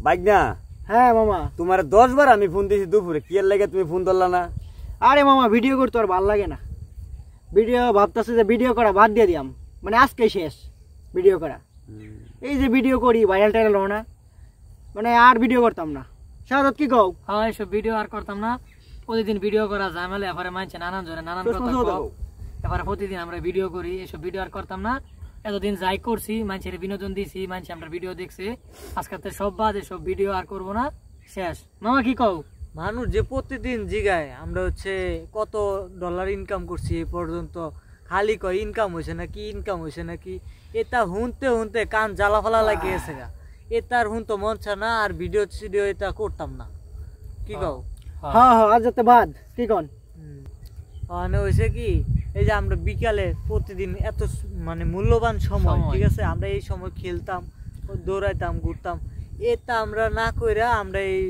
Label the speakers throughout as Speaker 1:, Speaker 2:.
Speaker 1: বাইগনা।
Speaker 2: হ্যাঁ মামা,
Speaker 1: তোমার 10 বার আমি ফোন দিয়েছি দুপুরে, কি এর লাগে তুমি ফোন ধরলা না?
Speaker 2: আরে মামা ভিডিও করতে আর ভালো লাগে না। ভিডিও ভাবতেছে যে ভিডিও করা বাদ দিয়ে দিয়াম, মানে আজকে শেষ ভিডিও করা। এই যে ভিডিও করি ভাইরাল টাইরাল হো না, মানে আর ভিডিও করতাম না। শাহাদাত কি কও?
Speaker 3: হ্যাঁ এসব ভিডিও আর করতাম না। প্রতিদিন ভিডিও করা ঝামেলা, এবারে মানছে নানান জনে নানান কথা কও। এবারে প্রতিদিন আমরা ভিডিও করি, এসব ভিডিও আর করতাম না। এতদিন যাই করছি, মানুষের বিনোদন দিছি, মানুষ আমরা ভিডিও দেখছে। আজকে তো সব বাদ, এসব ভিডিও আর করবো না, শেষ। মামা কি কও?
Speaker 4: মানুষ যে প্রতিদিন জিগায় আমরা হচ্ছে কত ডলার ইনকাম করছি এই পর্যন্ত, খালি কয় ইনকাম হয়েছে নাকি ইনকাম হয়েছে নাকি, এটা হুনতে হুনতে কান জ্বালা ফালা লাগিয়েছে গা। এটা আর হুন তো মন চা না, আর ভিডিও সিডিও এটা করতাম না। কি কও?
Speaker 2: হ্যাঁ হ্যাঁ, আজ যেতে বাদ কি কন?
Speaker 4: মানে হয়েছে কি, এই যে আমরা বিকালে প্রতিদিন এত মানে মূল্যবান সময়, ঠিক আছে, আমরা এই সময় খেলতাম, দৌড়াইতাম, ঘুরতাম, এটা আমরা না কইরা আমরা এই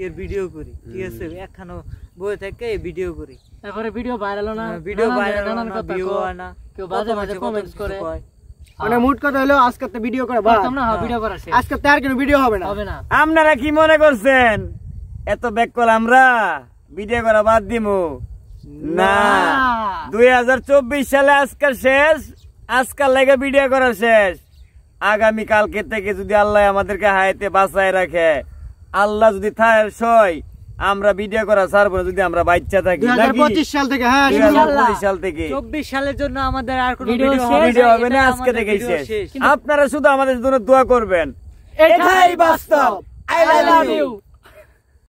Speaker 4: এর ভিডিও করি, ঠিক আছে, একখানো বই থেকে ভিডিও করি।
Speaker 3: তারপরে ভিডিও ভাইরাল না,
Speaker 4: ভিডিও ভাইরাল না, ভিউ হয় না,
Speaker 3: কেউ বাজে বাজে কমেন্টস করে।
Speaker 2: মানে মুড কথা হলো আজকে তো ভিডিও করা বাদ,
Speaker 3: না ভিডিও করা শেষ,
Speaker 2: আজকে তো আর কোনো ভিডিও হবে না।
Speaker 1: আপনারা কি মনে করছেন এত ব্যাক কল আমরা ভিডিও করা বাদ দিমু? না, 2024 সালে আজকাল শেষ, আজকাল লাগে ভিডিও করা শেষ। আগামী কালকে থেকে যদি আল্লাহ আমাদেরকে হায়াতে বাঁচায় রাখে, আল্লাহ যদি থার সয়, আমরা ভিডিও করা ছাড়বো না যদি আমরা বাচ্চা থাকি।
Speaker 2: 2025 সাল থেকে, হ্যাঁ
Speaker 1: 2025 সাল থেকে
Speaker 4: 24 সালের জন্য আমাদের আর কোনো
Speaker 1: ভিডিও হবে না, আজকে থেকেই শেষ। আপনারা শুধু আমাদের জন্য দোয়া করবেন, এটাই বাস্তব। I love you.